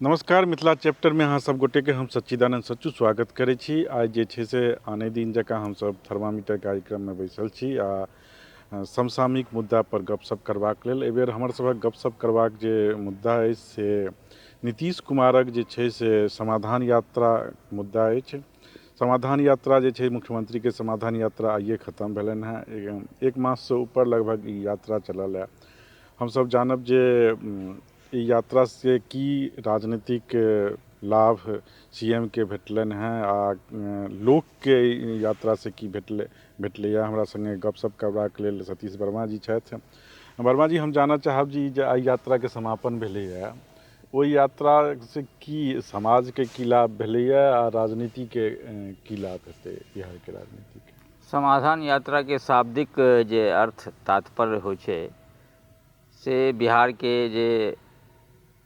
नमस्कार मिथिला चैप्टर में अहाँ सब गोटे के हम सच्चिदानंद सच्चू स्वागत करै छी। आज जे छै से आने दिन जकाँ हम सब थर्मामीटर कार्यक्रम में बैसल छी आ समसामयिक मुद्दा पर गपशप करबाक लेल एबेर हमर सबक गपशप करबाक जे मुद्दा अछि से नीतीश कुमारक जे छै से समाधान यात्रा मुद्दा अछि। समाधान यात्रा जे छै मुख्यमंत्री के समाधान यात्रा आइए खत्म भेलनि हैं। एक मास से ऊपर लगभग ई यात्रा चलल है। हम सब जानब जे यात्रा से की राजनीतिक लाभ सीएम के भेटलनि हैं आ लोक के यात्रा से की भेटलैए। हमरा संगे गपशप करबाक लेल सतीश वर्मा जी छथि। वर्मा जी, हम जानना चाहब जी जे आइ यात्रा के समापन भेलैए, ओहि यात्रा से की समाज के की लाभ भेलैए आ राजनीति के की लाभ हेतै बिहार के राजनीति के? समाधान यात्रा के शाब्दिक जे अर्थ तात्पर्य होइ छै से बिहार के जे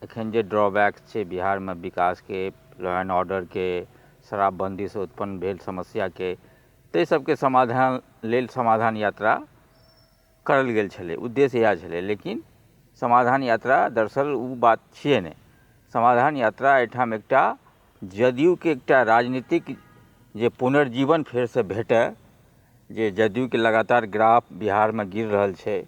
एखन जे ड्रॉबैक छै बिहार में विकास के, लॉ एंड ऑर्डर के, शराबबंदी से उत्पन्न भेल समस्या के, ताहि सबके समाधान लेल समाधान यात्रा करल गेल छलै। उद्देश्य इएह छलै। लेकिन समाधान यात्रा दरअसल ओ बात छियै नहि। समाधान यात्रा एहिठाम एकटा जदयू के एकटा राजनीतिक जे पुनर्जीवन फेर से भेटय, जे जदयू के लगातार ग्राफ बिहार में गिर रहल छै,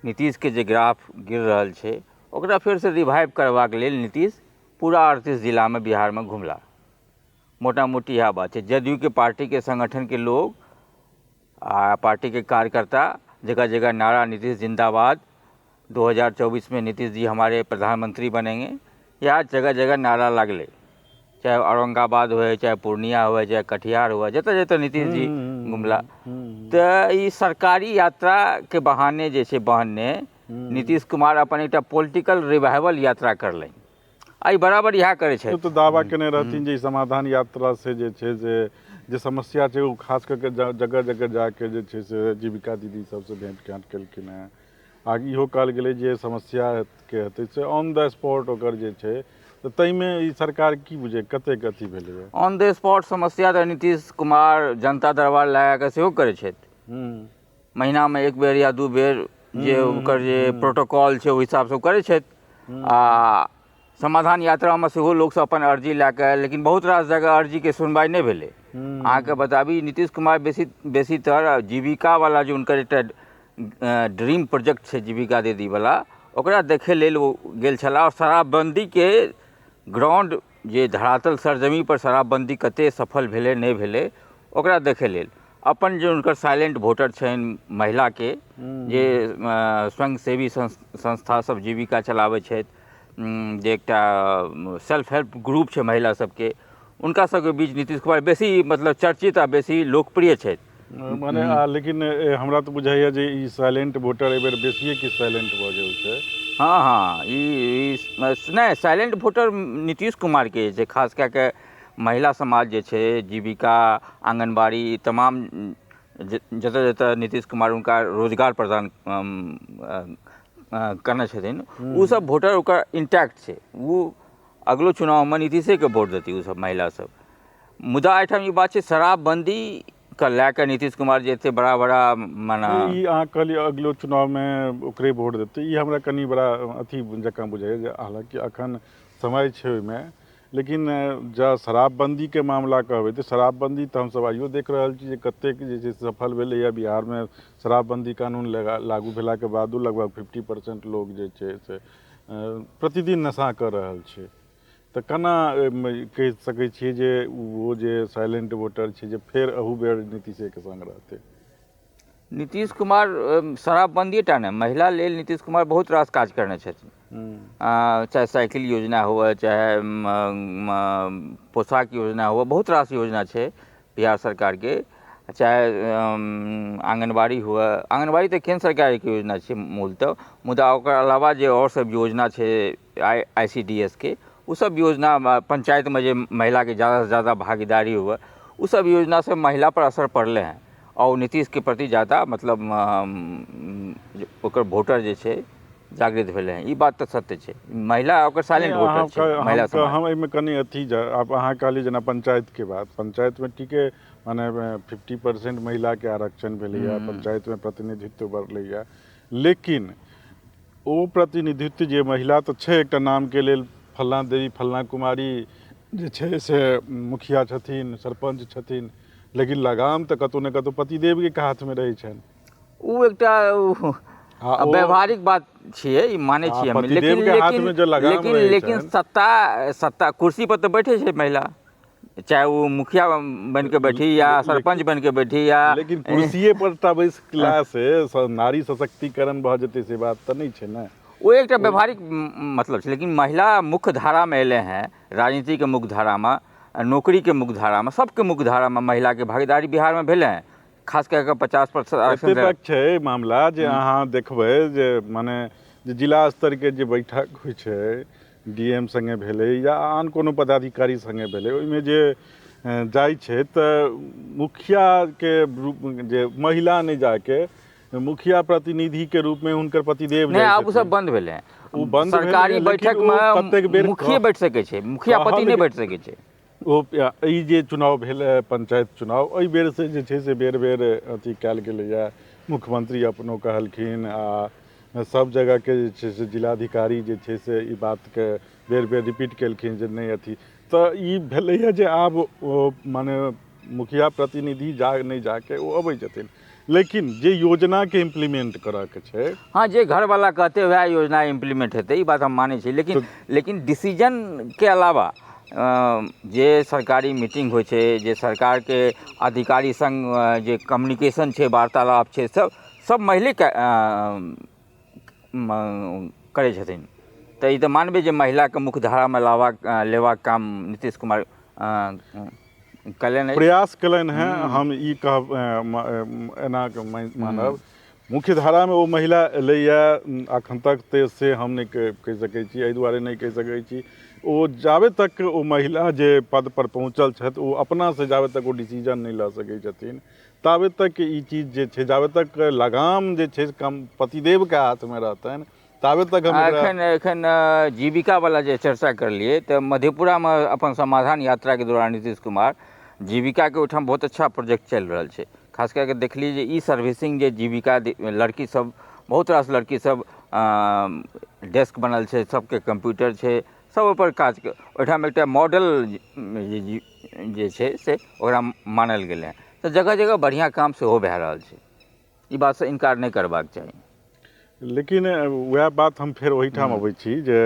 नीतीश के जे ग्राफ गिर रहल छै, ओकरा फेर से रिवाइव करबाक लेल नीतीश पूरा 38 जिला में बिहार में घुमला। मोटा मोटी यह बात है। जदयू के पार्टी के संगठन के लोग आ पार्टी के कार्यकर्ता जगह जगह नारा नीतीश जिंदाबाद, 2024 में नीतीश जी हमारे प्रधानमंत्री बनेंगे, या जगह जगह नारा लगले। चाहे औरंगाबाद हुए, चाहे पूर्णिया हुए, चाहे कटिहार हुए, जतऽ जतऽ नीतीश जी घुमला। तो ई सरकारी यात्रा के बहाने जे छै बहाने नीतीश कुमार अपन एकटा पॉलिटिकल रिवाइवल यात्रा करलनि। आई बराबर इएह करै छै। तो दावा केने रहथिन जे समाधान यात्रा से जे छै जे समस्या छै, वो खास करके जगह जगह जाके जे छै से जीविका दीदी सबसे भेंट घांट केलखिन हैं। आ इहो कहल गेलै जे समस्या के हेतै से ऑन द स्पॉट ओकर जे छै, तो ताहिमे ई सरकार की बुझे कतेक अथी भेलैए? ऑन द स्पॉट समस्या तऽ नीतीश कुमार जनता दरबार लगा कऽ सेहो करै छथि। महीना में एक बेर या दू बेर जे ओकर जे प्रोटोकॉल छै ओहि हिसाब से करै छथि। आ समाधान यात्रा में सेहो लोक सब अपन अर्जी लए कऽ, लेकिन बहुत रास जगह अर्जी के सुनवाई नहि भेलै। अहाँके बताबी नीतीश कुमार बेसीतर जीविका वाला जो उनकर एकटा ड्रीम प्रोजेक्ट छै जीविका दीदी वाला, ओकरा देखे लेल वो गेल छला। और शराबबंदी के ग्राउंड जे धरातल सरजमी पर शराबबंदी कते सफल भेलै नहि भेलै ओकरा देखे लेल अपन जे उनकर साइलेंट वोटर छनि महिला के, जे स्वयंसेवी संस्था सब जीविका चलाबै छथि, जे एकटा सेल्फ हेल्प ग्रुप छै महिला सबके, उनका सबके बीच नीतीश कुमार बेसी मतलब चर्चित आ बेसी लोकप्रिय छथि। माने लेकिन हमरा तो बुझाइए जे ई साइलेंट वोटर एहि बेर बेसिए कि साइलेंट भऽ गेल छै। हाँ हाँ, ई नहीं साइलेंट वोटर नीतीश कुमार के छै, खास कए के महिला समाज जे छै, जीविका, आंगनबाड़ी, तमाम जतऽ जतऽ नीतीश कुमार उनका रोजगार प्रदान करने छथिन, उ सब वोटर ओकर इंटैक्ट छै। वो अगलो चुनाव में नीतीशे के वोट देती उ सब महिला सब। मुदा एहिठाम ई बात छै शराबबंदी के लए कऽ नीतीश कुमार जे एते बड़ा बड़ा माना ई अहाँ कहलिए अगलो चुनाव में ओकरे वोट देते, ई हमरा कनी बड़ा अथी जकाँ बुझाइए। हालांकि अखन समय छै ओहिमे, लेकिन जँ शराबबंदी के मामला कहबै तऽ शराबबंदी तऽ हमसब आइयो देख रहल छी जे कतेक जे छै सफल भेलैए। बिहार में शराबबंदी कानून लागू भेला के बादो लगभग 50% लोग जे छै से प्रतिदिन नशा कर रहल छै। तऽ केना कहि सकै छियै जे वो जे साइलेंट वोटर छै जे फेर अहू बेर नीतीशे के संग रहतै? नीतीश कुमार शराबबंदी टा नहि, महिला लेल नीतीश कुमार बहुत रास काज करने छथिन। चाहे साइकिल योजना हुए, चाहे पोशाक योजना हुए, बहुत रास योजना छै बिहार सरकार के। चाहे आंगनबाड़ी हुए, आंगनबाड़ी तऽ केंद्र सरकार के योजना छै मूलतः, मुदा ओकर अलावा जे और सब योजना छै ICDS के, उ सब योजना पंचायत में जे महिला के ज़्यादा से ज़्यादा भागीदारी हुए, उ सब योजना से महिला पर असर पड़ले हैं। और नीतीश के प्रति ज़्यादा मतलब ओकर वोटर जे छै जागृत भेले हैं। ई बात तो सत्य छै। महिला ओकर साइलेंट वोटर छै महिला समाज। हम एहिमे कनी अथी आब अहाँ कहली जेना पंचायत के बात, पंचायत में ठीके माने 50% महिला के आरक्षण भेलैए, पंचायत में प्रतिनिधित्व बढ़लैए, लेकिन ओ प्रतिनिधित्व जे महिला तो छै एकटा नाम के लेल फल्लाँ देवी फल्लाँ कुमारी जे छै से मुखिया छथिन, सरपंच छथिन, लेकिन लगाम तऽ कतहु ने कतहु पतिदेवके हाथमे रहै छनि। ओ एकटा व्यवहारिक बात छियै, ई मानै छियै हम, लेकिन पतिदेवके हाथमे जे लगाम रहै लेकिन छनि, सत्ता कुर्सी पर तऽ बैठे छै महिला, चाहे वो मुखिया बन के बैठी या सरपंच बन के बैठी या लेकिन कुर्सिये पर टा बैसला से नारी सशक्तिकरण भऽ जेतै से बात तऽ नहि छै ने। वो एक व्यवहारिक मतलब छै, लेकिन महिला मुख्य धारामे एलै हैं, राजनीतिके मुख्य धारामे, नौकरीके मुख्य धारामे, सबके मुख्य धारामे महिलाके भागीदारी बिहारमे भेलै हैं, खास कऽ 50% एते आरक्षण। तक छै मामला जे अहाँ देखबै जे मने जे जिला स्तरके जे बैठक होइ छै, डीएम संगे भेलै या आन कोनो पदाधिकारी संगे भेलै, ओहिमे जे जाइ छै तऽ मुखियाके रूप जे महिला नहि जाके मुखिया प्रतिनिधिके रूपमे हुनकर पतिदेव नहीं, जाइ आब छथिन। सब बंद भेलै हैं। ओ बंद सरकारी भेलै, लेकिन ओ कतेक बेर बैठकमे मुखिए बैठ सकै छै, मुखिया पति नहि बैठ सकै छै। ओ ई जे चुनाव भेल पंचायत चुनाव, एहि बेर से जे छै से बेर बेर अथी कयल गेलैए, मुख्यमंत्री अपनो कहलखिन आ सब जगहके जे छै से जिलाधिकारी जे छै से ई बातके बेर बेर रिपीट केलखिन जे नहि अथी, तऽ ई भेलैए जे आब ओ मने मुखिया प्रतिनिधि नहीं जाके ओ अबै छथिन, लेकिन जे योजनाके इम्प्लीमेंट करऽके छै, हाँ, जे घर वाला कहते वह योजना इम्प्लीमेंट हेतै, ई बात हम मानै छी, लेकिन डिसीजनके अलावा जे सरकारी मीटिंग होइ छै, जे सरकारके अधिकारी संग जे कम्युनिकेशन छै, वार्तालाप छै, सब महिले करै छथिन। तऽ ई तऽ मानबै जे महिलाके मुख्य धारामे लेबाक काम नीतीश कुमार कयलनि अछि, प्रयास कयलनि हैं। हम ई कहब एना मानब मुख्य धारामे ओ महिला एलैए एखन तक तऽ से हम नहीं कहि सकै छी, एहि दुआरे नहीं कहि सकै छी ओ जाबे तक ओ महिला जे पद पर पहुँचल छथि, ओ अपनासँ जाबे तक ओ डिसीजन नहीं लऽ सकै छथिन, ताबे तक ई चीज जे छै, जाबे तक लगाम जे छै कम पतिदेवके हाथमे रहतनि, ताबे तक हम एखन जीविका वाला जे चर्चा करलियै, तऽ मधेपुरामे अपन समाधान यात्राके दौरान नीतीश कुमार जीविकाके ओहिठाम बहुत अच्छा प्रोजेक्ट चलि रहल छै। खास कऽ कऽ देखलियै जे ई सर्विसिंग जे जीविका लड़की सब, बहुत रास लड़की सब डेस्क बनल छै, सबके कंप्यूटर छै, सब ओहिपर काज, ओहिठाम एकटा मॉडल जे छै से ओकरा मानल गेलै हैं। तऽ जगह जगह बढ़िआँ काम सेहो भए रहल छै, ई बातसँ इनकार नहीं करबाक चाही। लेकिन वएह बात हम फेर ओहिठाम अबै छी जे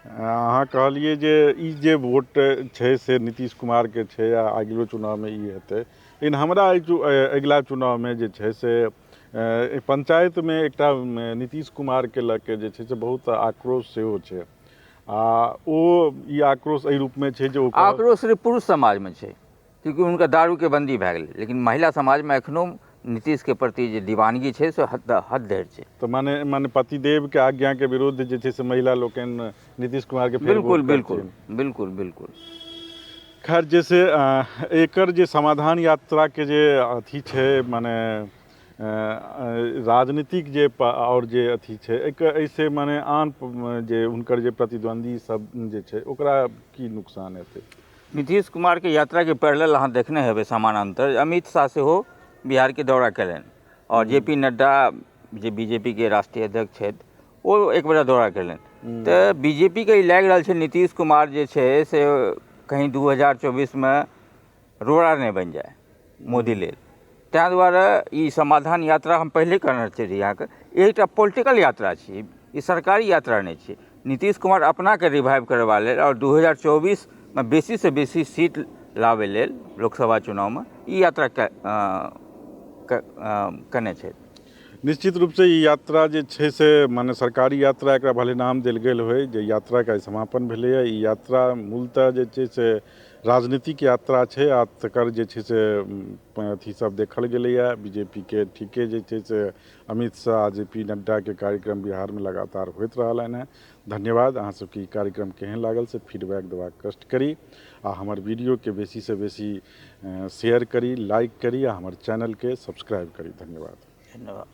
अहाँ कहलिए जे ई जे वोट छै से नीतीश कुमारके छै आ अगिलो चुनावमे ई हेतै, लेकिन हमरा अगिला चुनावमे जे छै से पंचायतमे एकटा नीतीश कुमारके लऽ के जे छै से बहुत आक्रोश सेहो छै, आ ओ ई आक्रोश एहि रूपमे छै जे आक्रोश सिर्फ पुरुष समाजमे छै, क्योंकि हुनका दारूके बंदी भए गेलै, लेकिन महिला समाजमे एखनो नीतीशके प्रति जे दीवानगी छै से हद धरि छै। तऽ माने पतिदेवके आज्ञाके विरुद्ध जे छै से महिला लोकनि नीतीश कुमारके फेर बिल्कुल वोट बिल्कुल करथिन। बिल्कुल बिल्कुल। खैर, जैसे एकर जे समाधान यात्राके जे अथी छै, माने राजनीतिक जे और जे अथी छै, एहिसे माने आन जे हुनकर जे प्रतिद्वंदी सब जे छै ओकरा की नुकसान हेतै? नीतीश कुमारके यात्राके पैरेलल अहाँ देखने हेबै समानांतर अमित शाह सेहो बिहारके दौरा कयलनि, और जेपी नड्डा जे बीजेपीके राष्ट्रीय अध्यक्ष छथि, ओ एक बेर दौरा कयलनि। तऽ बीजेपीके ई लागि रहल छै नीतीश कुमार जे छै से कहीं 2024में रोड़ा नहीं बनि जाए मोदी लेल, ताहि दुआरे ई समाधान यात्रा हम पहिले करने रही अहाँके, एकटा पॉलिटिकल यात्रा छी, ई सरकारी यात्रा नहीं छै। नीतीश कुमार अपनाके रिवाइव करबा लेल और 2024 में बेसी से बेसी सीट लाबै लेल लोकसभा चुनावमे ई यात्रा कने छै। निश्चित रूप से ई यात्रा जे छै से माने सरकारी यात्रा एकरा भले नाम देल गेल होय, जे यात्राके समापन भेलैए, ई यात्रा मूलतः जे छै से राजनीतिक यात्रा छै, आ तकर जे छै से अथी सब देखल गेलैए बीजेपीके ठीके जे छै से अमित शाह आ जेपी नड्डाके कार्यक्रम बिहारमे लगातार होइत रहलनि हैं। धन्यवाद। अहाँ सबके ई कार्यक्रम केहन लागल से फीडबैक देबाक कष्ट करी, आ हमर वीडियोके बेसी से बेसी शेयर करी, लाइक करी, आ हमर चैनलके सब्सक्राइब करी। धन्यवाद। धन्यवाद।